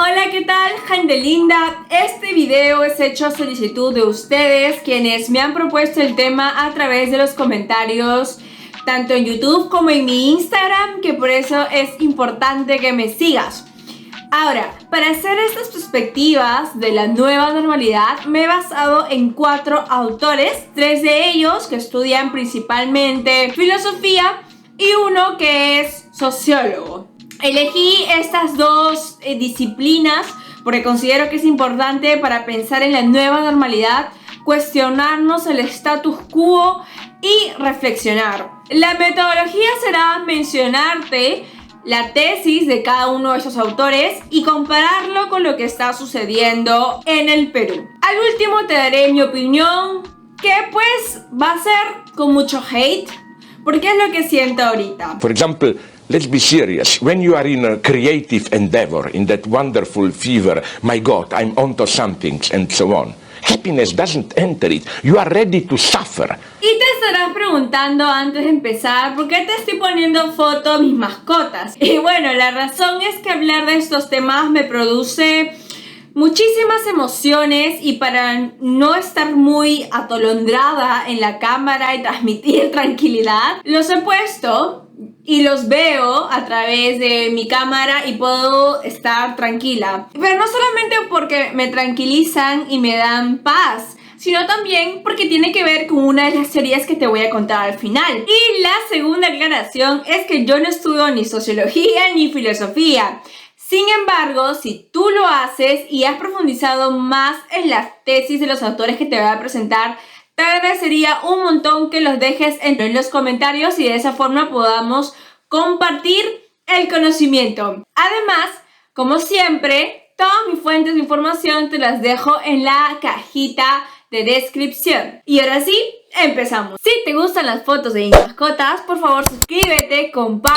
Hola, ¿qué tal, gente linda? Este video es hecho a solicitud de ustedes, quienes me han propuesto el tema a través de los comentarios, tanto en YouTube como en mi Instagram, que por eso es importante que me sigas. Ahora, para hacer estas perspectivas de la nueva normalidad, me he basado en 4 autores, 3 de ellos que estudian principalmente filosofía y uno que es sociólogo. Elegí estas dos disciplinas porque considero que es importante para pensar en la nueva normalidad, cuestionarnos el status quo y reflexionar. La metodología será mencionarte la tesis de cada uno de esos autores y compararlo con lo que está sucediendo en el Perú. Al último te daré mi opinión, que pues va a ser con mucho hate, porque es lo que siento ahorita. For example, let's be serious. When you are in a creative endeavor, in that wonderful fever, my God, I'm onto something, and so on. Happiness doesn't enter it. You are ready to suffer. Y te estarás preguntando antes de empezar, ¿por qué te estoy poniendo foto a mis mascotas? Y bueno, la razón es que hablar de estos temas me produce muchísimas emociones, y para no estar muy atolondrada en la cámara y transmitir tranquilidad, los he puesto y los veo a través de mi cámara y puedo estar tranquila. Pero no solamente porque me tranquilizan y me dan paz, sino también porque tiene que ver con una de las teorías que te voy a contar al final. Y la segunda aclaración es que yo no estudio ni sociología ni filosofía. Sin embargo, si tú lo haces y has profundizado más en las tesis de los autores que te voy a presentar, te agradecería un montón que los dejes en los comentarios y de esa forma podamos compartir el conocimiento. Además, como siempre, todas mis fuentes de información te las dejo en la cajita de descripción. Y ahora sí, empezamos. Si te gustan las fotos de mis mascotas, por favor suscríbete, comparte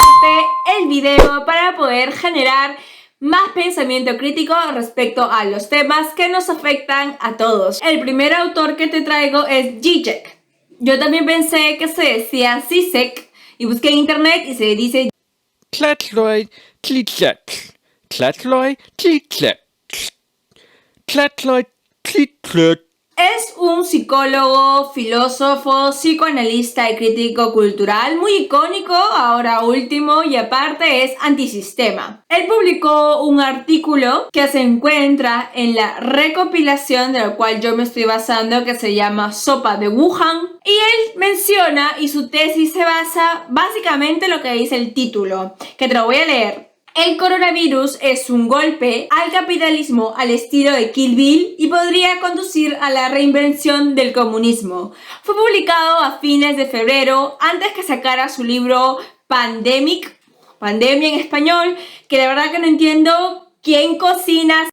el video para poder generar más pensamiento crítico respecto a los temas que nos afectan a todos. El primer autor que te traigo es Zizek. Yo también pensé que se decía Zizek y busqué en internet y se dice Tlaloy Tlizek. Tlaloy Tlizek. Tlaloy Tlizek. Es un psicólogo, filósofo, psicoanalista y crítico cultural muy icónico, ahora último, y aparte es antisistema. Él publicó un artículo que se encuentra en la recopilación de la cual yo me estoy basando, que se llama Sopa de Wuhan, y él menciona, y su tesis se basa básicamente en lo que dice el título, que te lo voy a leer. El coronavirus es un golpe al capitalismo al estilo de Kill Bill y podría conducir a la reinvención del comunismo. Fue publicado a fines de febrero, antes que sacara su libro Pandemic, Pandemia en español, que la verdad que no entiendo quién cocina.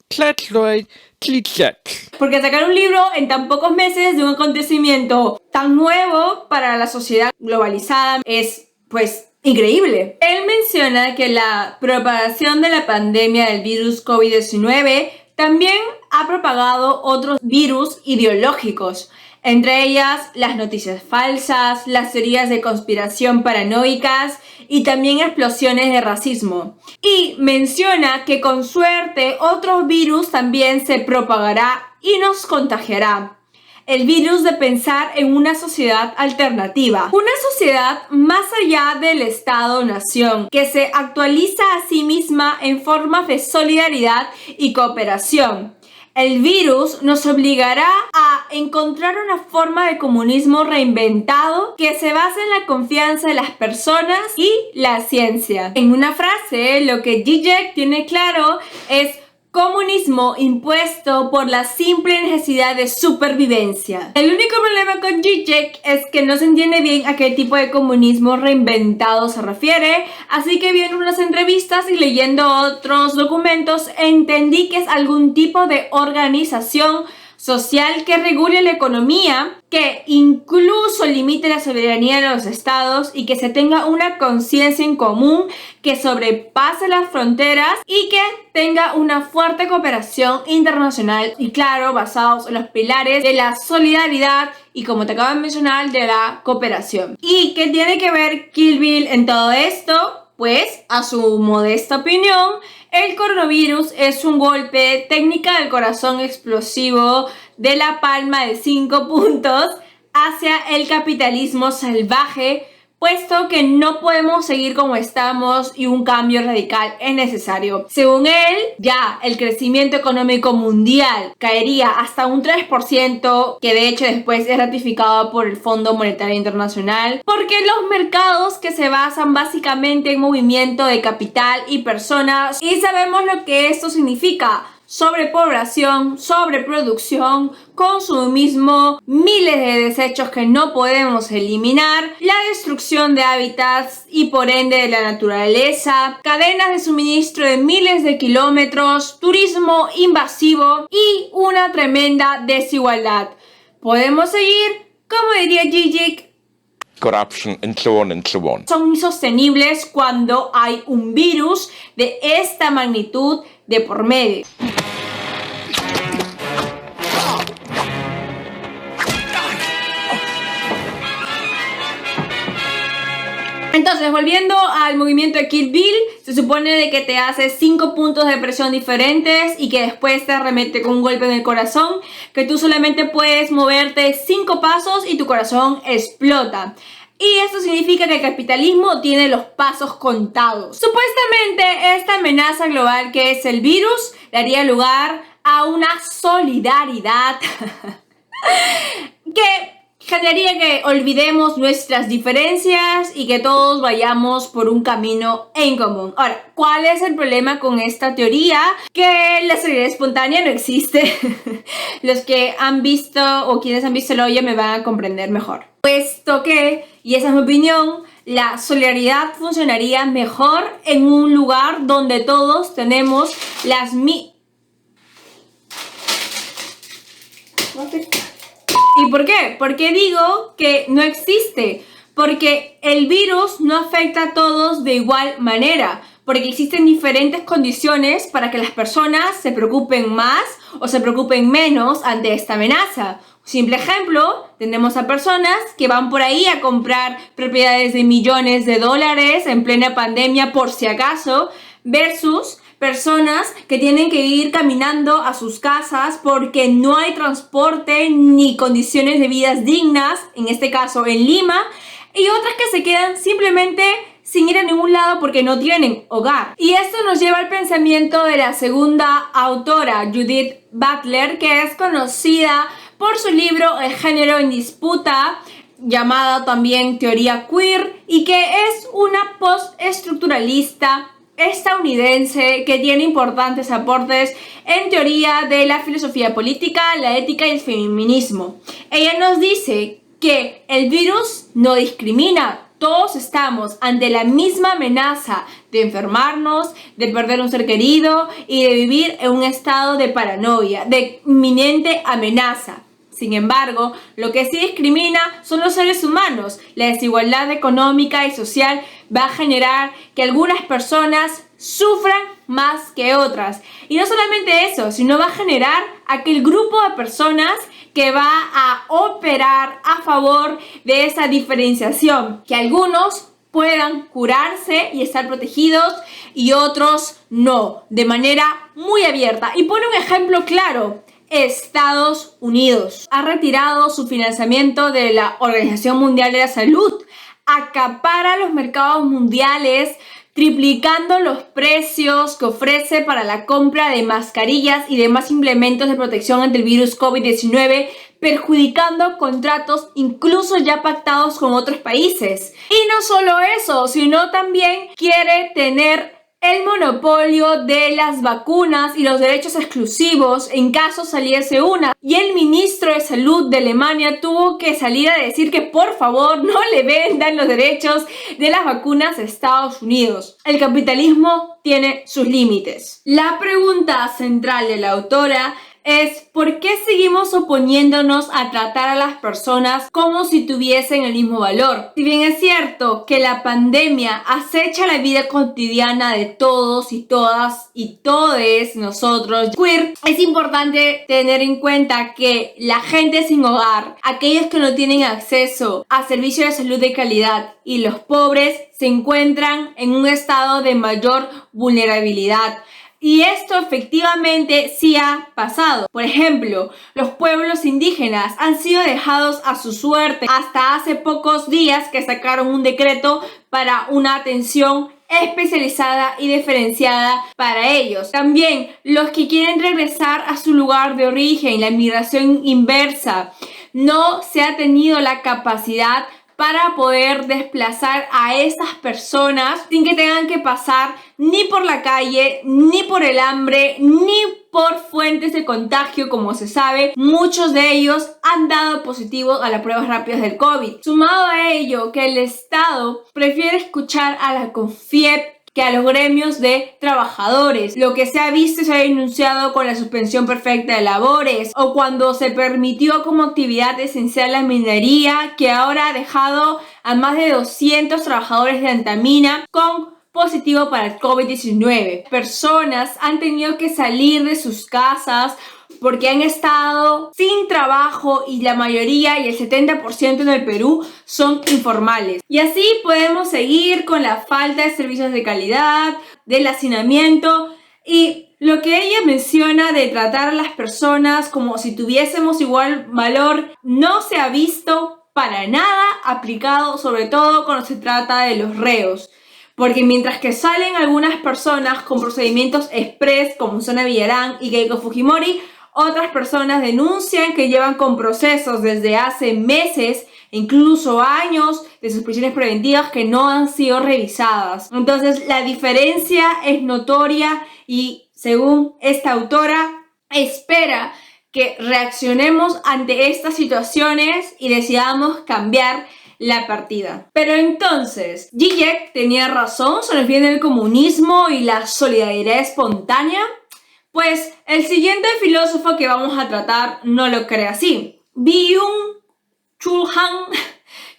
Tlaloy Tlizek. Porque sacar un libro en tan pocos meses de un acontecimiento tan nuevo para la sociedad globalizada es, pues, increíble. Él menciona que la propagación de la pandemia del virus COVID-19 también ha propagado otros virus ideológicos, entre ellas las noticias falsas, las teorías de conspiración paranoicas y también explosiones de racismo. Y menciona que con suerte otros virus también se propagará y nos contagiará. El virus de pensar en una sociedad alternativa, una sociedad más allá del Estado-nación, que se actualiza a sí misma en formas de solidaridad y cooperación. El virus nos obligará a encontrar una forma de comunismo reinventado que se base en la confianza de las personas y la ciencia. En una frase, lo que Zizek tiene claro es: comunismo impuesto por la simple necesidad de supervivencia. El único problema con Zizek es que no se entiende bien a qué tipo de comunismo reinventado se refiere, así que viendo unas entrevistas y leyendo otros documentos entendí que es algún tipo de organización social que regule la economía, que incluso limite la soberanía de los estados y que se tenga una conciencia en común que sobrepase las fronteras y que tenga una fuerte cooperación internacional y, claro, basados en los pilares de la solidaridad y, como te acabo de mencionar, de la cooperación. ¿Y qué tiene que ver Kill Bill en todo esto? Pues, a su modesta opinión, El coronavirus es un golpe técnica del corazón explosivo de la palma de 5 puntos hacia el capitalismo salvaje, puesto que no podemos seguir como estamos y un cambio radical es necesario. Según él, ya el crecimiento económico mundial caería hasta un 3%, que de hecho después es ratificado por el Fondo Monetario Internacional, porque los mercados que se basan básicamente en movimiento de capital y personas, y sabemos lo que esto significa: sobrepoblación, sobreproducción, consumismo, miles de desechos que no podemos eliminar, la destrucción de hábitats y por ende de la naturaleza, cadenas de suministro de miles de kilómetros, turismo invasivo y una tremenda desigualdad. Podemos seguir, como diría Gigi, corruption, and so on and so on. son insostenibles cuando hay un virus de esta magnitud de por medio. Entonces, volviendo al movimiento de Kill Bill, se supone de que te hace 5 puntos de presión diferentes y que después te arremete con un golpe en el corazón, que tú solamente puedes moverte 5 pasos y tu corazón explota. Y esto significa que el capitalismo tiene los pasos contados. Supuestamente, esta amenaza global que es el virus daría lugar a una solidaridad que generaría que olvidemos nuestras diferencias y que todos vayamos por un camino en común. Ahora, ¿cuál es el problema con esta teoría? Que la solidaridad espontánea no existe. Los que han visto o quienes han visto el hoyo me van a comprender mejor. Puesto que, y esa es mi opinión, la solidaridad funcionaría mejor en un lugar donde todos tenemos las ¿Y por qué? ¿Por qué digo que no existe? Porque el virus no afecta a todos de igual manera, porque existen diferentes condiciones para que las personas se preocupen más o se preocupen menos ante esta amenaza. Simple ejemplo, tenemos a personas que van por ahí a comprar propiedades de millones de dólares en plena pandemia por si acaso, versus personas que tienen que ir caminando a sus casas porque no hay transporte ni condiciones de vida dignas, en este caso en Lima, y otras que se quedan simplemente sin ir a ningún lado porque no tienen hogar. Y esto nos lleva al pensamiento de la segunda autora, Judith Butler, que es conocida por su libro El género en disputa, llamada también teoría queer, y que es una postestructuralista estadounidense que tiene importantes aportes en teoría de la filosofía política, la ética y el feminismo. Ella nos dice que el virus no discrimina. Todos estamos ante la misma amenaza de enfermarnos, de perder un ser querido y de vivir en un estado de paranoia, de inminente amenaza. Sin embargo, lo que sí discrimina son los seres humanos. La desigualdad económica y social va a generar que algunas personas sufran más que otras. Y no solamente eso, sino va a generar aquel grupo de personas que va a operar a favor de esa diferenciación. Que algunos puedan curarse y estar protegidos y otros no, de manera muy abierta. Y pone un ejemplo claro. Estados Unidos ha retirado su financiamiento de la Organización Mundial de la Salud, acapara los mercados mundiales, triplicando los precios que ofrece para la compra de mascarillas y demás implementos de protección ante el virus COVID-19, perjudicando contratos incluso ya pactados con otros países. Y no solo eso, sino también quiere tener el monopolio de las vacunas y los derechos exclusivos en caso saliese una. Y el ministro de Salud de Alemania tuvo que salir a decir que por favor no le vendan los derechos de las vacunas a Estados Unidos. El capitalismo tiene sus límites. La pregunta central de la autora es ¿por qué seguimos oponiéndonos a tratar a las personas como si tuviesen el mismo valor? Si bien es cierto que la pandemia acecha la vida cotidiana de todos y todas y todes nosotros queer, es importante tener en cuenta que la gente sin hogar, aquellos que no tienen acceso a servicios de salud de calidad y los pobres se encuentran en un estado de mayor vulnerabilidad. Y esto efectivamente sí ha pasado. Por ejemplo, los pueblos indígenas han sido dejados a su suerte hasta hace pocos días que sacaron un decreto para una atención especializada y diferenciada para ellos. También los que quieren regresar a su lugar de origen, la inmigración inversa, no se ha tenido la capacidad para poder desplazar a esas personas sin que tengan que pasar ni por la calle, ni por el hambre, ni por fuentes de contagio. Como se sabe, muchos de ellos han dado positivo a las pruebas rápidas del COVID. Sumado a ello, que el Estado prefiere escuchar a la CONFIEP que a los gremios de trabajadores, lo que se ha visto y se ha denunciado con la suspensión perfecta de labores, o cuando se permitió como actividad esencial la minería, que ahora ha dejado a más de 200 trabajadores de Antamina con positivo para el COVID-19. Personas han tenido que salir de sus casas porque han estado sin trabajo y la mayoría, y el 70% en el Perú, son informales. Y así podemos seguir con la falta de servicios de calidad, del hacinamiento y lo que ella menciona de tratar a las personas como si tuviésemos igual valor no se ha visto para nada aplicado, sobre todo cuando se trata de los reos. Porque mientras que salen algunas personas con procedimientos express como Susana Villarán y Keiko Fujimori, otras personas denuncian que llevan con procesos desde hace meses, incluso años, de sus prisiones preventivas que no han sido revisadas. Entonces, la diferencia es notoria y, según esta autora, espera que reaccionemos ante estas situaciones y decidamos cambiar la partida. Pero entonces, Zizek tenía razón sobre el fin del comunismo y la solidaridad espontánea. Pues el siguiente filósofo que vamos a tratar no lo cree así. Byung-Chul Han,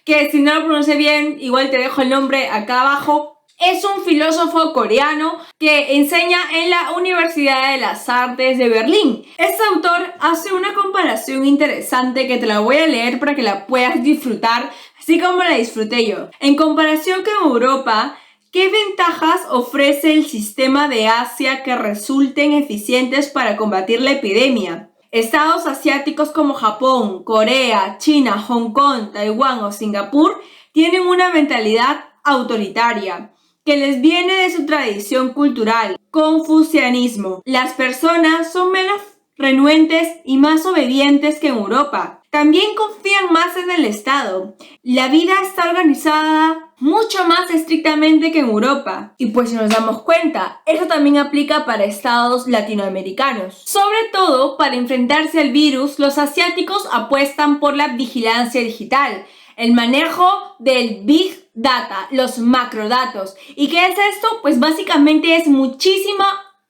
que si no lo pronuncie bien, igual te dejo el nombre acá abajo, es un filósofo coreano que enseña en la Universidad de las Artes de Berlín. Este autor hace una comparación interesante que te la voy a leer para que la puedas disfrutar, así como la disfruté yo. En comparación con Europa, ¿qué ventajas ofrece el sistema de Asia que resulten eficientes para combatir la epidemia? Estados asiáticos como Japón, Corea, China, Hong Kong, Taiwán o Singapur tienen una mentalidad autoritaria que les viene de su tradición cultural, confucianismo. Las personas son menos renuentes y más obedientes que en Europa. También confían más en el Estado. La vida está organizada mucho más estrictamente que en Europa. Y pues si nos damos cuenta, eso también aplica para estados latinoamericanos. Sobre todo, para enfrentarse al virus, los asiáticos apuestan por la vigilancia digital, el manejo del Big Data, los macrodatos. ¿Y qué es esto? Pues básicamente es muchísima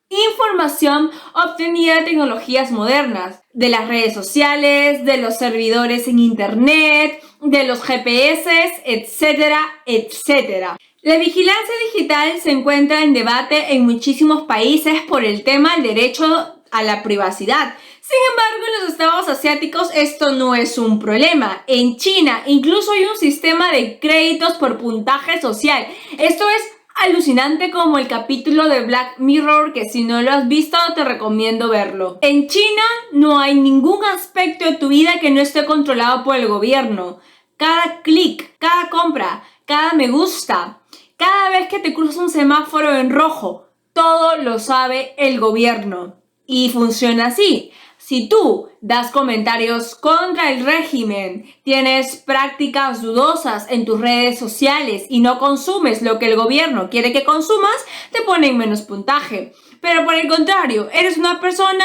información obtenida de tecnologías modernas, de las redes sociales, de los servidores en internet, de los GPS, etcétera, etcétera. La vigilancia digital se encuentra en debate en muchísimos países por el tema del derecho a la privacidad. Sin embargo, en los estados asiáticos esto no es un problema. En China incluso hay un sistema de créditos por puntaje social. Esto es alucinante, como el capítulo de Black Mirror, que si no lo has visto te recomiendo verlo. En China no hay ningún aspecto de tu vida que no esté controlado por el gobierno. Cada clic, cada compra, cada me gusta, cada vez que te cruzas un semáforo en rojo, todo lo sabe el gobierno. Y funciona así. Si tú das comentarios contra el régimen, tienes prácticas dudosas en tus redes sociales y no consumes lo que el gobierno quiere que consumas, te ponen menos puntaje. Pero por el contrario, eres una persona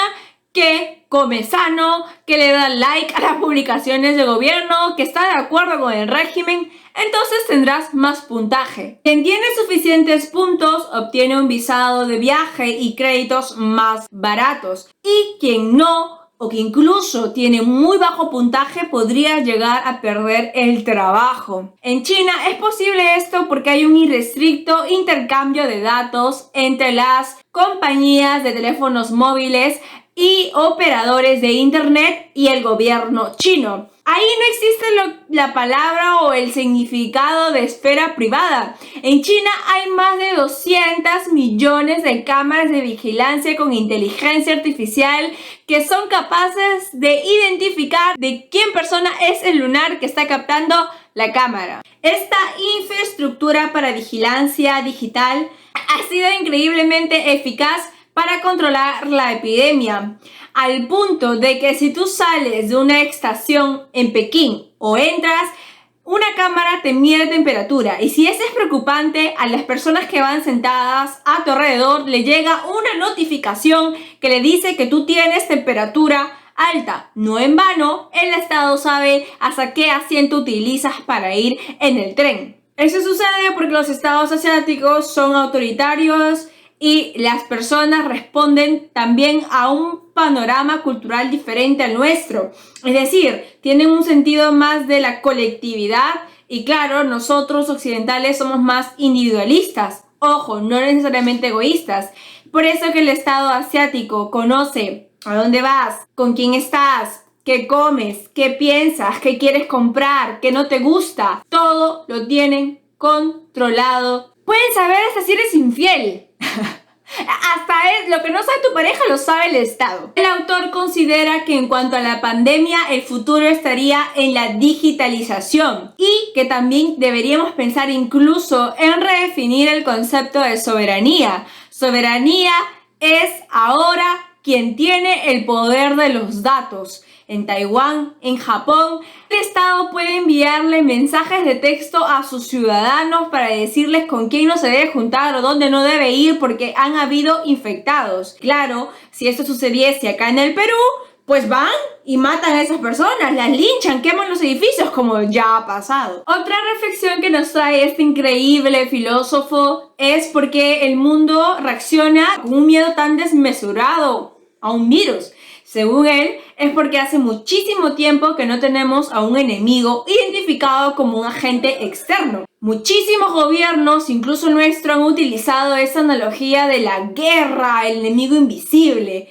que come sano, que le da like a las publicaciones del gobierno, que está de acuerdo con el régimen, entonces tendrás más puntaje. Quien tiene suficientes puntos obtiene un visado de viaje y créditos más baratos. Y quien no, o que incluso tiene muy bajo puntaje, podría llegar a perder el trabajo. En China es posible esto porque hay un irrestricto intercambio de datos entre las compañías de teléfonos móviles y operadores de internet y el gobierno chino. Ahí no existe la palabra o el significado de esfera privada. En China hay más de 200 millones de cámaras de vigilancia con inteligencia artificial que son capaces de identificar de quién persona es el lunar que está captando la cámara. Esta infraestructura para vigilancia digital ha sido increíblemente eficaz para controlar la epidemia, al punto de que si tú sales de una estación en Pekín o entras, una cámara te mide temperatura, y si eso es preocupante, a las personas que van sentadas a tu alrededor le llega una notificación que le dice que tú tienes temperatura alta. No en vano, el Estado sabe hasta qué asiento utilizas para ir en el tren. Eso sucede porque los estados asiáticos son autoritarios y las personas responden también a un panorama cultural diferente al nuestro. Es decir, tienen un sentido más de la colectividad y claro, nosotros occidentales somos más individualistas. Ojo, no necesariamente egoístas. Por eso que el estado asiático conoce a dónde vas, con quién estás, qué comes, qué piensas, qué quieres comprar, qué no te gusta. Todo lo tienen controlado. Pueden saber hasta si eres infiel. Lo que no sabe tu pareja lo sabe el Estado. El autor considera que en cuanto a la pandemia, el futuro estaría en la digitalización y que también deberíamos pensar incluso en redefinir el concepto de soberanía. Soberanía es ahora quien tiene el poder de los datos. En Taiwán, en Japón, el Estado puede enviarle mensajes de texto a sus ciudadanos para decirles con quién no se debe juntar o dónde no debe ir porque han habido infectados. Claro, si esto sucediese acá en el Perú, pues van y matan a esas personas, las linchan, queman los edificios como ya ha pasado. Otra reflexión que nos trae este increíble filósofo es por qué el mundo reacciona con un miedo tan desmesurado a un virus. Según él, es porque hace muchísimo tiempo que no tenemos a un enemigo identificado como un agente externo. Muchísimos gobiernos, incluso nuestro, han utilizado esa analogía de la guerra, el enemigo invisible.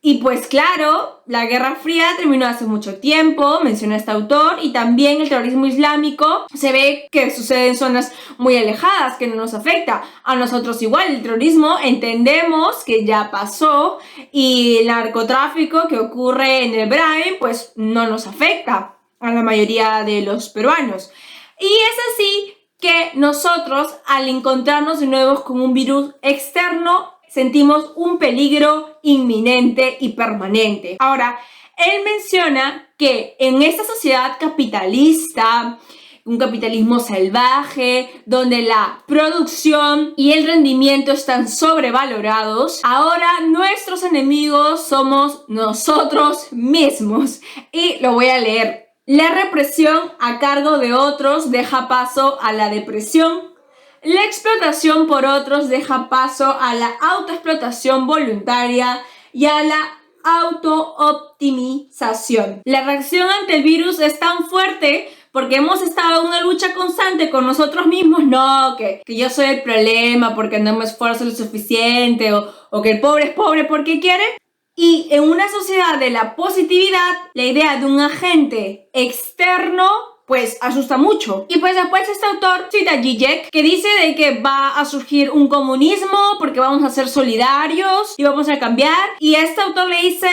Y pues claro, la Guerra Fría terminó hace mucho tiempo, menciona este autor, y también el terrorismo islámico se ve que sucede en zonas muy alejadas, que no nos afecta. A nosotros igual, el terrorismo entendemos que ya pasó y el narcotráfico que ocurre en el Brain pues no nos afecta a la mayoría de los peruanos. Y es así que nosotros, al encontrarnos de nuevo con un virus externo, sentimos un peligro inminente y permanente. Ahora, él menciona que en esta sociedad capitalista, un capitalismo salvaje, donde la producción y el rendimiento están sobrevalorados, ahora nuestros enemigos somos nosotros mismos. Y lo voy a leer. La represión a cargo de otros deja paso a la depresión. La explotación por otros deja paso a la autoexplotación voluntaria y a la autooptimización. La reacción ante el virus es tan fuerte porque hemos estado en una lucha constante con nosotros mismos. No, que yo soy el problema porque no me esfuerzo lo suficiente o que el pobre es pobre porque quiere. Y en una sociedad de la positividad, la idea de un agente externo pues asusta mucho. Y pues después este autor cita a Zizek, que dice de que va a surgir un comunismo porque vamos a ser solidarios y vamos a cambiar. Y este autor le dice,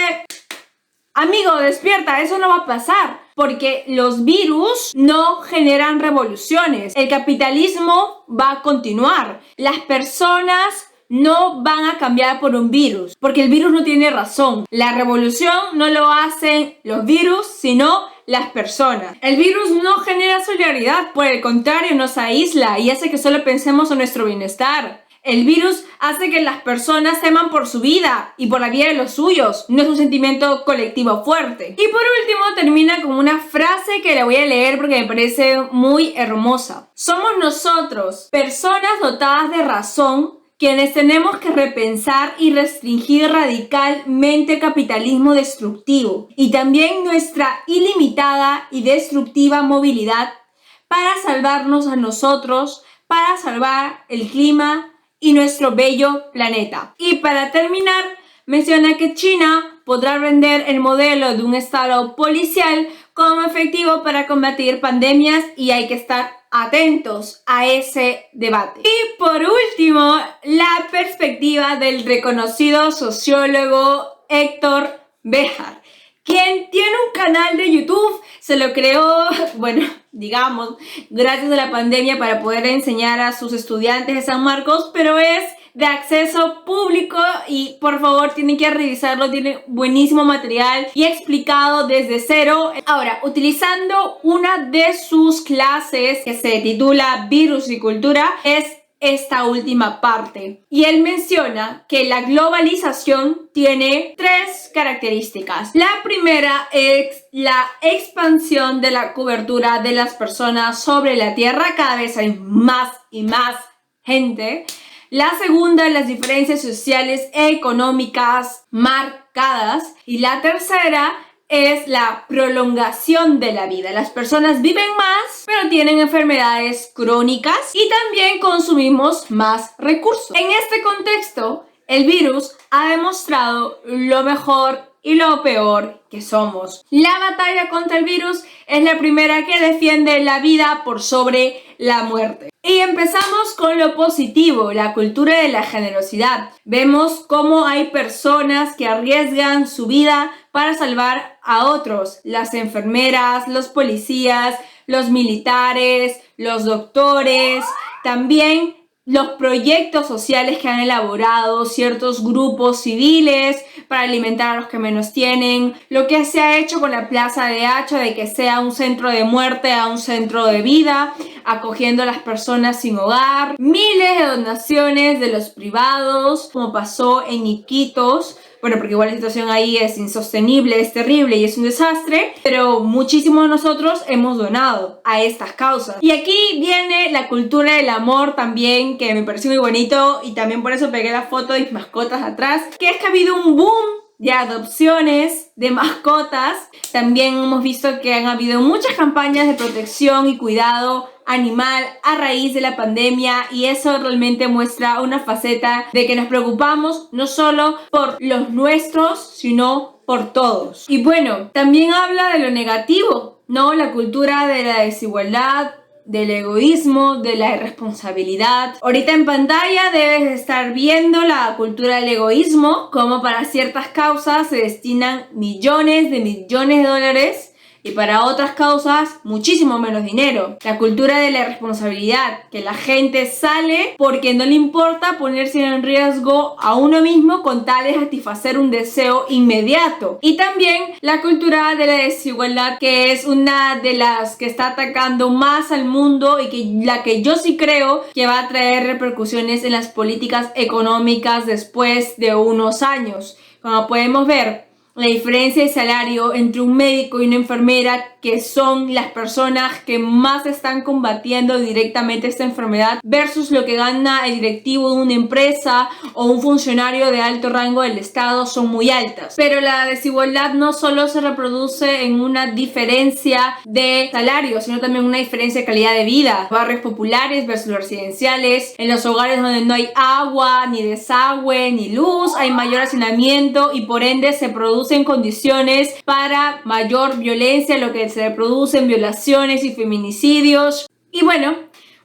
amigo, despierta, eso no va a pasar. Porque los virus no generan revoluciones. El capitalismo va a continuar. Las personas no van a cambiar por un virus, porque el virus no tiene razón. La revolución no lo hacen los virus, sino las personas. El virus no genera solidaridad, por el contrario, nos aísla y hace que solo pensemos en nuestro bienestar. El virus hace que las personas teman por su vida y por la vida de los suyos. No es un sentimiento colectivo fuerte. Y por último termina con una frase que la voy a leer porque me parece muy hermosa. Somos nosotros, personas dotadas de razón, quienes tenemos que repensar y restringir radicalmente el capitalismo destructivo y también nuestra ilimitada y destructiva movilidad para salvarnos a nosotros, para salvar el clima y nuestro bello planeta. Y para terminar, menciona que China podrá vender el modelo de un estado policial como efectivo para combatir pandemias y hay que estar atentos a ese debate. Y por último, la perspectiva del reconocido sociólogo Héctor Béjar, quien tiene un canal de YouTube, se lo creó, bueno, digamos, gracias a la pandemia para poder enseñar a sus estudiantes de San Marcos, pero es de acceso público y por favor tienen que revisarlo, tiene buenísimo material y explicado desde cero. Ahora, utilizando una de sus clases que se titula Virus y Cultura, es esta última parte. Y él menciona que la globalización tiene 3 características. La primera es la expansión de la cobertura de las personas sobre la Tierra. Cada vez hay más y más gente. La segunda, las diferencias sociales e económicas marcadas. Y la tercera es la prolongación de la vida. Las personas viven más, pero tienen enfermedades crónicas y también consumimos más recursos. En este contexto, el virus ha demostrado lo mejor y lo peor que somos. La batalla contra el virus es la primera que defiende la vida por sobre la muerte. Y empezamos con lo positivo, la cultura de la generosidad. Vemos cómo hay personas que arriesgan su vida para salvar a otros. Las enfermeras, los policías, los militares, los doctores, también los proyectos sociales que han elaborado ciertos grupos civiles para alimentar a los que menos tienen, lo que se ha hecho con la Plaza de Hacha de que sea un centro de muerte a un centro de vida, acogiendo a las personas sin hogar, miles de donaciones de los privados, como pasó en Iquitos. Bueno, porque igual la situación ahí es insostenible, es terrible y es un desastre, pero muchísimos de nosotros hemos donado a estas causas. Y aquí viene la cultura del amor también, que me pareció muy bonito y también por eso pegué la foto de mis mascotas atrás, que es que ha habido un boom de adopciones de mascotas. También hemos visto que han habido muchas campañas de protección y cuidado animal a raíz de la pandemia y eso realmente muestra una faceta de que nos preocupamos no solo por los nuestros, sino por todos. Y bueno, también habla de lo negativo, ¿no? La cultura de la desigualdad, del egoísmo, de la irresponsabilidad. Ahorita en pantalla debes estar viendo la cultura del egoísmo, como para ciertas causas se destinan millones de dólares y para otras causas muchísimo menos dinero. La cultura de la irresponsabilidad, que la gente sale porque no le importa ponerse en riesgo a uno mismo con tal de satisfacer un deseo inmediato. Y también la cultura de la desigualdad, que es una de las que está atacando más al mundo y que la que yo sí creo que va a traer repercusiones en las políticas económicas después de unos años. Como podemos ver, la diferencia de salario entre un médico y una enfermera, que son las personas que más están combatiendo directamente esta enfermedad, versus lo que gana el directivo de una empresa o un funcionario de alto rango del Estado, son muy altas. Pero la desigualdad no solo se reproduce en una diferencia de salario, sino también una diferencia de calidad de vida. Barrios populares versus los residenciales, en los hogares donde no hay agua, ni desagüe, ni luz, hay mayor hacinamiento y por ende se producen condiciones para mayor violencia, lo que se producen violaciones y feminicidios. Y bueno,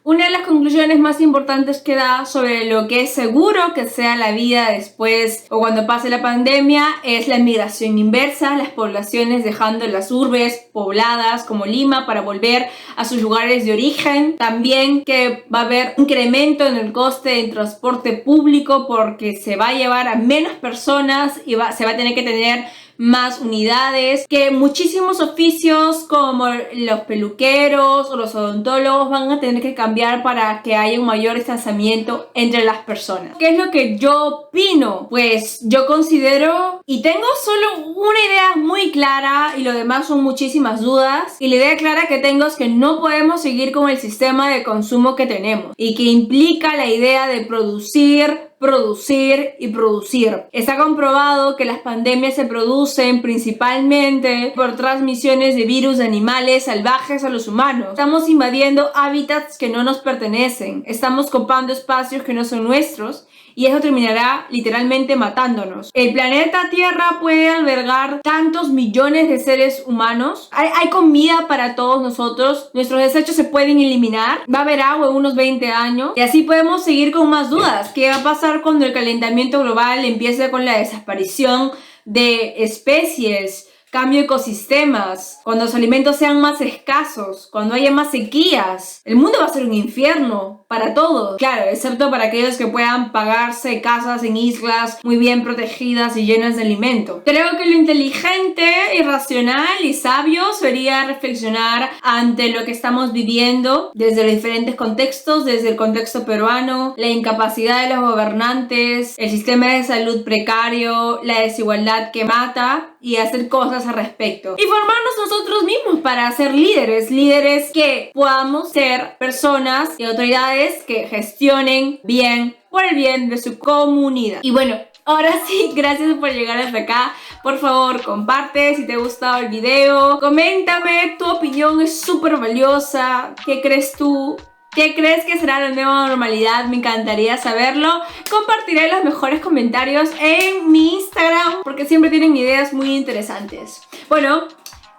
una de las conclusiones más importantes que da sobre lo que es seguro que sea la vida después o cuando pase la pandemia es la migración inversa, las poblaciones dejando las urbes pobladas como Lima para volver a sus lugares de origen. También que va a haber un incremento en el coste del transporte público porque se va a llevar a menos personas y se va a tener que tener más unidades, que muchísimos oficios como los peluqueros o los odontólogos van a tener que cambiar para que haya un mayor distanciamiento entre las personas. ¿Qué es lo que yo opino? Pues yo considero y tengo solo una idea muy clara y lo demás son muchísimas dudas, y la idea clara que tengo es que no podemos seguir con el sistema de consumo que tenemos y que implica la idea de producir producir y producir. Está comprobado que las pandemias se producen principalmente por transmisiones de virus de animales salvajes a los humanos. Estamos invadiendo hábitats que no nos pertenecen, estamos copando espacios que no son nuestros y eso terminará literalmente matándonos. El planeta Tierra puede albergar tantos millones de seres humanos. Hay comida para todos nosotros. Nuestros desechos se pueden eliminar. Va a haber agua en unos 20 años. Y así podemos seguir con más dudas. ¿Qué va a pasar cuando el calentamiento global empiece con la desaparición de especies? Cambio de ecosistemas, cuando los alimentos sean más escasos, cuando haya más sequías. El mundo va a ser un infierno para todos. Claro, excepto para aquellos que puedan pagarse casas en islas muy bien protegidas y llenas de alimento. Creo que lo inteligente y racional y sabio sería reflexionar ante lo que estamos viviendo desde los diferentes contextos, desde el contexto peruano, la incapacidad de los gobernantes, el sistema de salud precario, la desigualdad que mata y hacer cosas al respecto. Y formarnos nosotros mismos para ser líderes que podamos ser personas y autoridades que gestionen bien por el bien de su comunidad. Y bueno, ahora sí, gracias por llegar hasta acá. Por favor, comparte si te ha gustado el video. Coméntame, tu opinión es súper valiosa. ¿Qué crees tú? ¿Qué crees que será la nueva normalidad? Me encantaría saberlo. Compartiré los mejores comentarios en mi Instagram porque siempre tienen ideas muy interesantes. Bueno,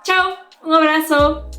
chao, un abrazo.